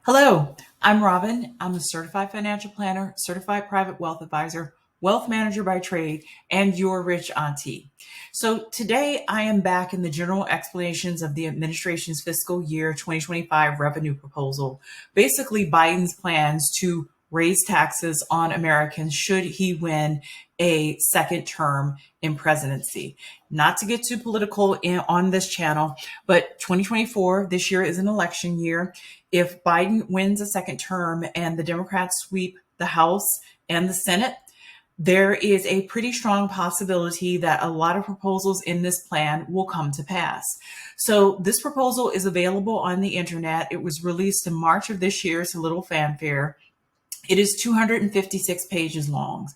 Hello, I'm Robin. I'm a certified financial planner, certified private wealth advisor, wealth manager by trade, and your rich auntie. So today I am back in the general explanations of the administration's fiscal year 2025 revenue proposal, basically Biden's plans to raise taxes on Americans should he win a second term in presidency. Not to get too political on this channel, but 2024, this year is an election year. If Biden wins a second term and the Democrats sweep the House and the Senate, there is a pretty strong possibility that a lot of proposals in this plan will come to pass. So this proposal is available on the internet. It was released in March of this year. It's a little fanfare. It is 256 pages long.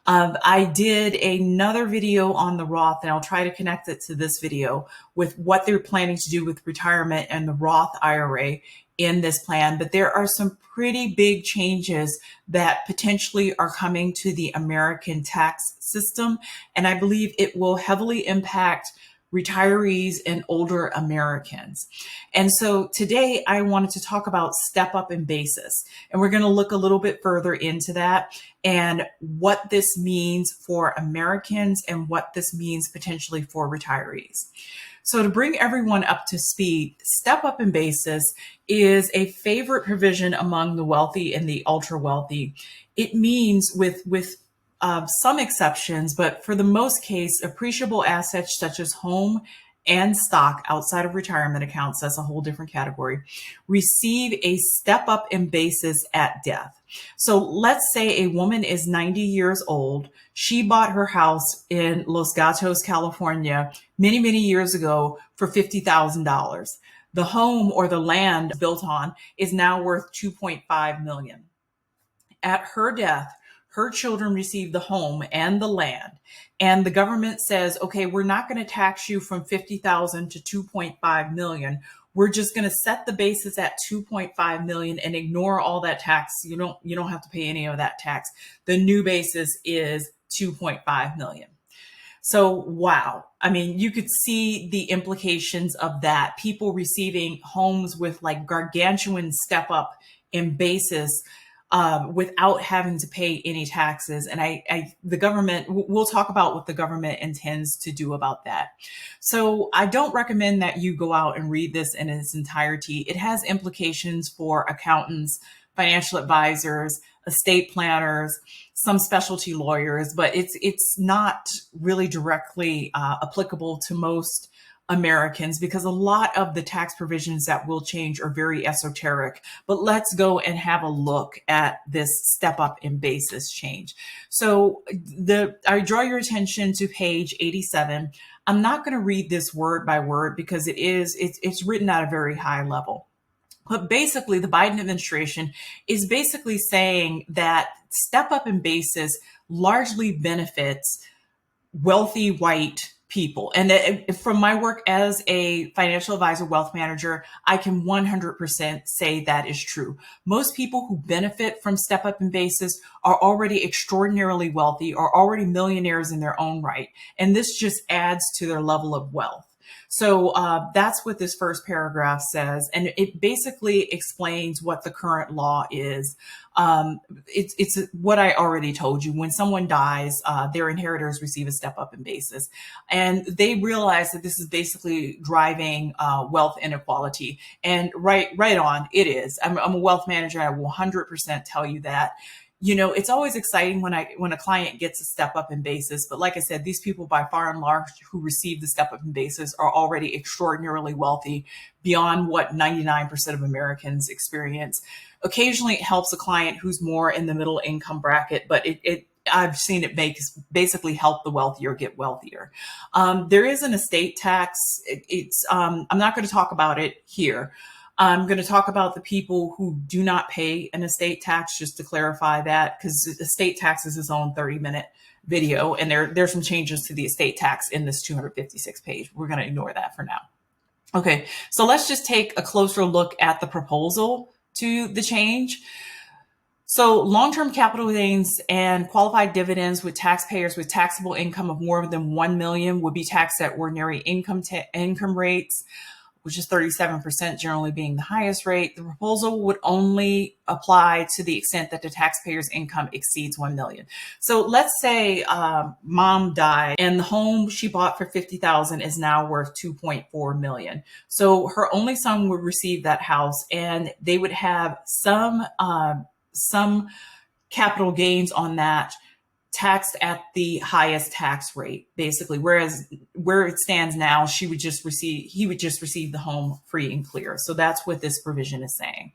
I did another video on the Roth, and I'll try to connect it to this video with what they're planning to do with retirement and the Roth IRA in this plan. But there are some pretty big changes that potentially are coming to the American tax system, and I believe it will heavily impact retirees and older Americans. And so today I wanted to talk about step up in basis, and we're going to look a little bit further into that and what this means for Americans and what this means potentially for retirees. So to bring everyone up to speed, step up in basis is a favorite provision among the wealthy and the ultra wealthy. It means with some exceptions, but for the most case, appreciable assets such as home and stock outside of retirement accounts, that's a whole different category, receive a step up in basis at death. So let's say a woman is 90 years old. She bought her house in Los Gatos, California, many years ago for $50,000. The home or the land built on is now worth $2.5 million. At her death, her children receive the home and the land, and the government says, okay, we're not going to tax you from 50,000 to 2.5 million. We're just going to set the basis at 2.5 million and ignore all that tax. You don't have to pay any of that tax. The new basis is 2.5 million. So, wow. I mean, you could see the implications of that. People receiving homes with like gargantuan step up in basis without having to pay any taxes. And the government, we'll talk about what the government intends to do about that. So I don't recommend that you go out and read this in its entirety. It has implications for accountants, financial advisors, estate planners, some specialty lawyers, but it's not really directly applicable to most Americans because a lot of the tax provisions that will change are very esoteric. But let's go and have a look at this step up in basis change. So I draw your attention to page 87. I'm not going to read this word by word because it's written at a very high level. But basically, the Biden administration is basically saying that step up in basis largely benefits wealthy white people. And from my work as a financial advisor, wealth manager, I can 100% say that is true. Most people who benefit from step up in basis are already extraordinarily wealthy, are already millionaires in their own right. And this just adds to their level of wealth. So that's what this first paragraph says. And it basically explains what the current law is. It's what I already told you. When someone dies, their inheritors receive a step up in basis. And they realize that this is basically driving wealth inequality. And right on, it is. I'm a wealth manager. I will 100% tell you that. You know, it's always exciting when a client gets a step up in basis. But like I said, these people by far and large who receive the step up in basis are already extraordinarily wealthy beyond what 99% of Americans experience. Occasionally it helps a client who's more in the middle income bracket, but I've seen it basically help the wealthier get wealthier. There is an estate tax. I'm not going to talk about it here. I'm going to talk about the people who do not pay an estate tax, just to clarify that, because estate tax is its own 30-minute video, and there's some changes to the estate tax in this 256 page. We're going to ignore that for now. Okay, so let's just take a closer look at the proposal to the change. So long-term capital gains and qualified dividends with taxpayers with taxable income of more than $1 million would be taxed at ordinary income rates. which is 37% generally being the highest rate, the proposal would only apply to the extent that the taxpayer's income exceeds 1 million. So let's say mom died and the home she bought for 50,000 is now worth 2.4 million. So her only son would receive that house, and they would have some capital gains on that taxed at the highest tax rate, basically. Whereas where it stands now, he would just receive the home free and clear. So that's what this provision is saying.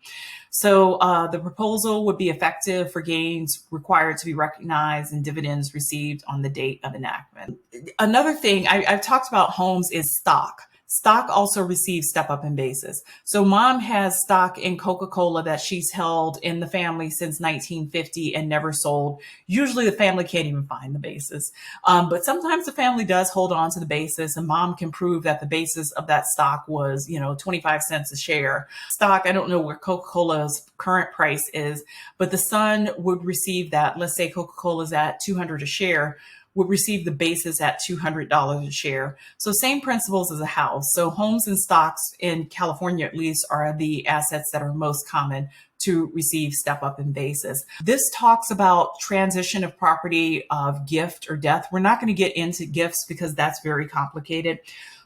So the proposal would be effective for gains required to be recognized and dividends received on the date of enactment. Another thing I've talked about homes is stock. Stock also receives step up in basis. So mom has stock in Coca-Cola that she's held in the family since 1950 and never sold. Usually the family can't even find the basis. But sometimes the family does hold on to the basis, and mom can prove that the basis of that stock was, 25 cents a share. Stock, I don't know where Coca-Cola's current price is, but the son would receive that. Let's say Coca-Cola's at $200 a share, would receive the basis at $200 a share. So same principles as a house. So homes and stocks in California, at least, are the assets that are most common to receive step up in basis. This talks about transition of property of gift or death. We're not going to get into gifts because that's very complicated.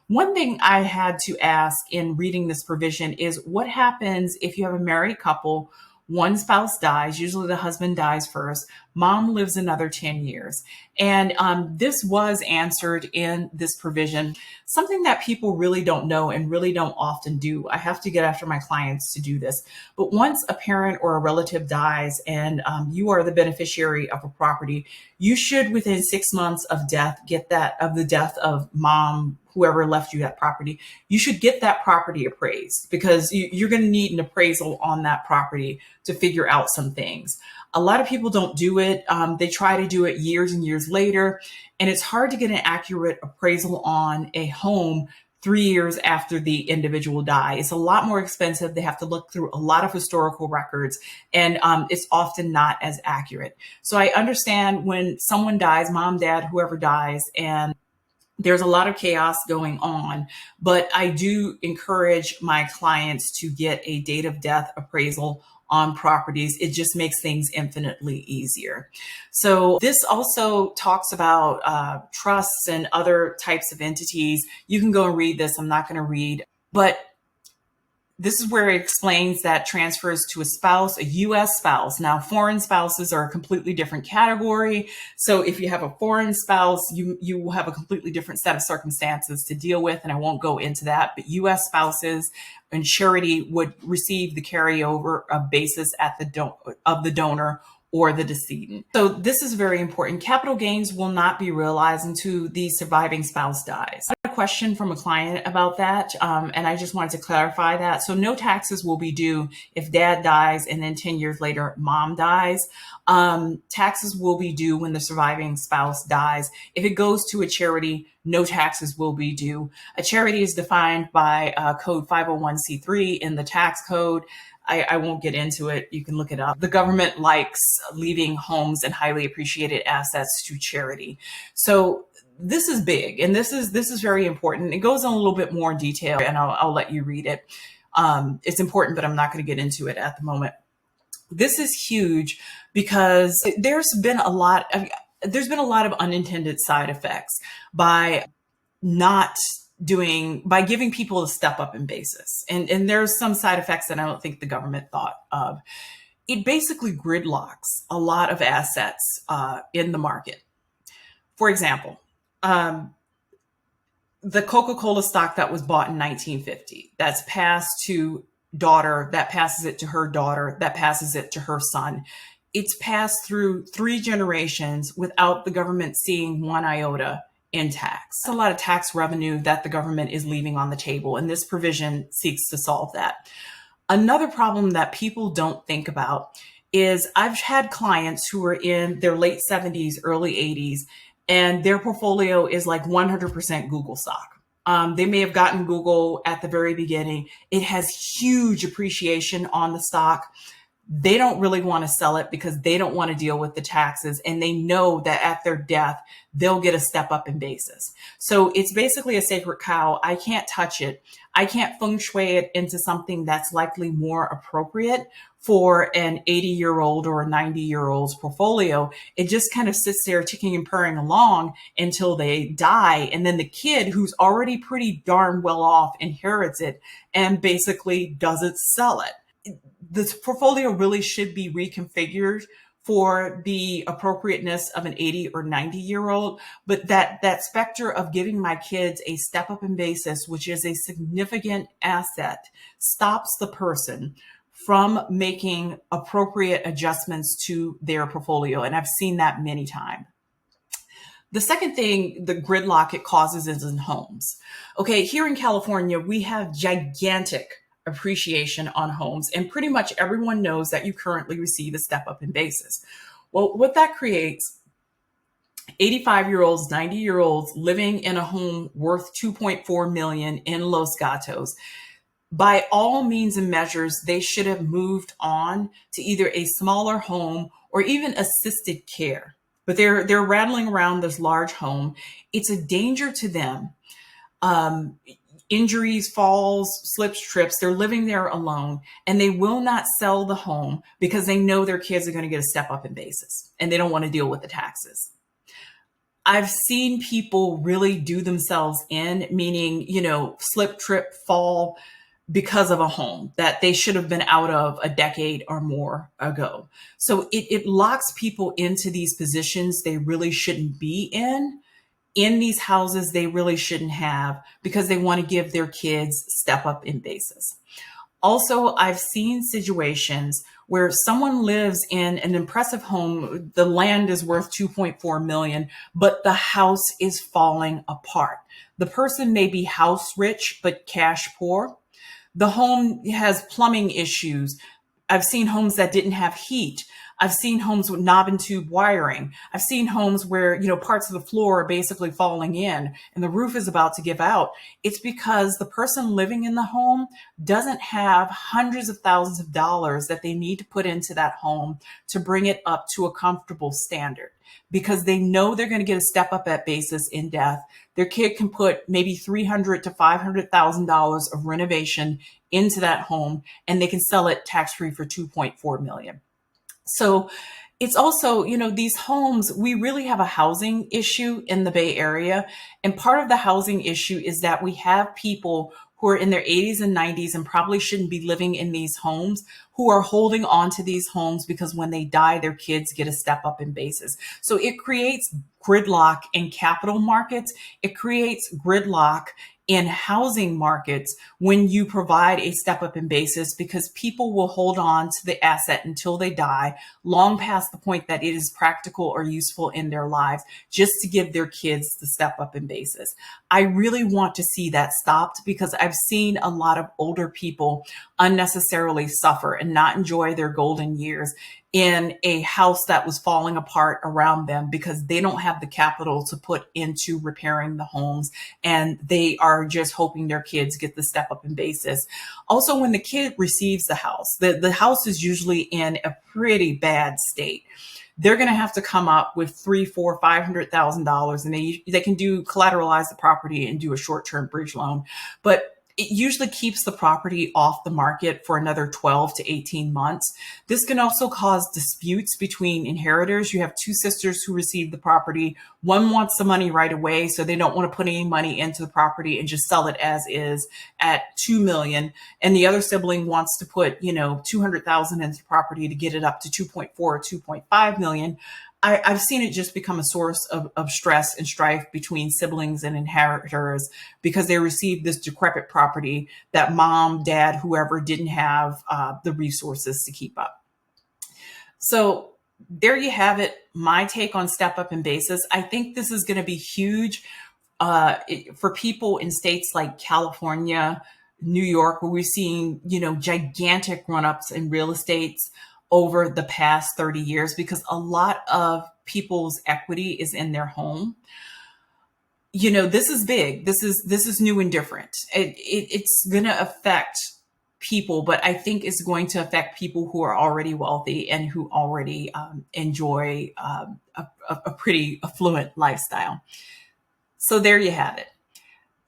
One thing I had to ask in reading this provision is what happens if you have a married couple, one spouse dies, usually the husband dies first, mom lives another 10 years. And this was answered in this provision, something that people really don't know and really don't often do. I have to get after my clients to do this. But once a parent or a relative dies and you are the beneficiary of a property, you should, within 6 months of death, of the death of mom, whoever left you that property, you should get that property appraised, because you're going to need an appraisal on that property to figure out some things. A lot of people don't do it. They try to do it years and years later, and it's hard to get an accurate appraisal on a home 3 years after the individual dies. It's a lot more expensive. They have to look through a lot of historical records, and it's often not as accurate. So I understand when someone dies, mom, dad, whoever dies, and there's a lot of chaos going on, but I do encourage my clients to get a date of death appraisal on properties. It just makes things infinitely easier. So this also talks about trusts and other types of entities. You can go and read this. I'm not going to read, but this is where it explains that transfers to a spouse, a U.S. spouse. Now, foreign spouses are a completely different category. So if you have a foreign spouse, you will have a completely different set of circumstances to deal with, and I won't go into that. But U.S. spouses and surety would receive the carryover of basis of the donor or the decedent. So this is very important. Capital gains will not be realized until the surviving spouse dies. I had a question from a client about that, and I just wanted to clarify that. So no taxes will be due if dad dies and then 10 years later mom dies. Taxes will be due when the surviving spouse dies. If it goes to a charity, no taxes will be due. A charity is defined by code 501c3 in the tax code. I won't get into it. You can look it up. The government likes leaving homes and highly appreciated assets to charity. So this is big, and this is very important. It goes in a little bit more detail, and I'll let you read it. It's important, but I'm not going to get into it at the moment. This is huge because there's been a lot of unintended side effects by giving people a step up in basis. And there's some side effects that I don't think the government thought of. It basically gridlocks a lot of assets in the market. For example, the Coca-Cola stock that was bought in 1950, that's passed to daughter, that passes it to her daughter, that passes it to her son. It's passed through 3 generations without the government seeing one iota in tax. That's a lot of tax revenue that the government is leaving on the table, and this provision seeks to solve that. Another problem that people don't think about is I've had clients who are in their late 70s, early 80s, and their portfolio is like 100% Google stock. They may have gotten Google at the very beginning. It has huge appreciation on the stock. they don't really want to sell it because they don't want to deal with the taxes. And they know that at their death, they'll get a step up in basis. So it's basically a sacred cow. I can't touch it. I can't feng shui it into something that's likely more appropriate for an 80-year-old or a 90-year-old's portfolio. It just kind of sits there ticking and purring along until they die. And then the kid, who's already pretty darn well off, inherits it and basically doesn't sell it. This portfolio really should be reconfigured for the appropriateness of an 80 or 90-year-old, but that specter of giving my kids a step up in basis, which is a significant asset, stops the person from making appropriate adjustments to their portfolio. And I've seen that many times. The second thing, the gridlock it causes, is in homes. Okay, here in California, we have gigantic appreciation on homes, and pretty much everyone knows that you currently receive a step up in basis. Well, what that creates, 85-year-olds, 90-year-olds living in a home worth 2.4 million in Los Gatos, by all means and measures, they should have moved on to either a smaller home or even assisted care. But they're rattling around this large home. It's a danger to them. Injuries, falls, slips, trips, they're living there alone, and they will not sell the home because they know their kids are going to get a step up in basis and they don't want to deal with the taxes. I've seen people really do themselves in, meaning, slip, trip, fall because of a home that they should have been out of a decade or more ago. So it locks people into these positions they really shouldn't be in these houses they really shouldn't have, because they want to give their kids step up in basis. Also, I've seen situations where someone lives in an impressive home. The land is worth 2.4 million, but the house is falling apart. The person may be house rich, but cash poor. The home has plumbing issues. I've seen homes that didn't have heat. I've seen homes with knob and tube wiring. I've seen homes where, parts of the floor are basically falling in and the roof is about to give out. It's because the person living in the home doesn't have hundreds of thousands of dollars that they need to put into that home to bring it up to a comfortable standard, because they know they're going to get a step up at basis in death. Their kid can put maybe $300,000 to $500,000 of renovation into that home, and they can sell it tax-free for $2.4 million. So it's also, these homes, we really have a housing issue in the Bay Area. And part of the housing issue is that we have people who are in their 80s and 90s and probably shouldn't be living in these homes, who are holding on to these homes because when they die, their kids get a step up in basis. So it creates gridlock in capital markets. It creates gridlock in housing markets when you provide a step up in basis, because people will hold on to the asset until they die, long past the point that it is practical or useful in their lives, just to give their kids the step up in basis. I really want to see that stopped, because I've seen a lot of older people unnecessarily suffer and not enjoy their golden years in a house that was falling apart around them because they don't have the capital to put into repairing the homes, and they are just hoping their kids get the step up in basis. Also, when the kid receives the house, the house is usually in a pretty bad state. They're going to have to come up with $300,000, $400,000, $500,000, and they can do collateralize the property and do a short-term bridge loan, but it usually keeps the property off the market for another 12 to 18 months. This can also cause disputes between inheritors. You have two sisters who receive the property. One wants the money right away, so they don't want to put any money into the property and just sell it as is at $2 million. And the other sibling wants to put, $200,000 into the property to get it up to 2.4 or 2.5 million. I've seen it just become a source of stress and strife between siblings and inheritors, because they received this decrepit property that mom, dad, whoever didn't have the resources to keep up. So there you have it. My take on step up in basis. I think this is going to be huge for people in states like California, New York, where we're seeing, gigantic run-ups in real estates over the past 30 years, because a lot of people's equity is in their home. This is big. This is new and different. It's going to affect people, but I think it's going to affect people who are already wealthy and who already enjoy a pretty affluent lifestyle. So there you have it.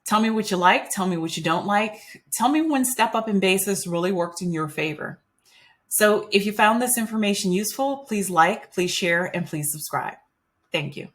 Tell me what you like. Tell me what you don't like. Tell me when step up in basis really worked in your favor. So if you found this information useful, please like, please share, and please subscribe. Thank you.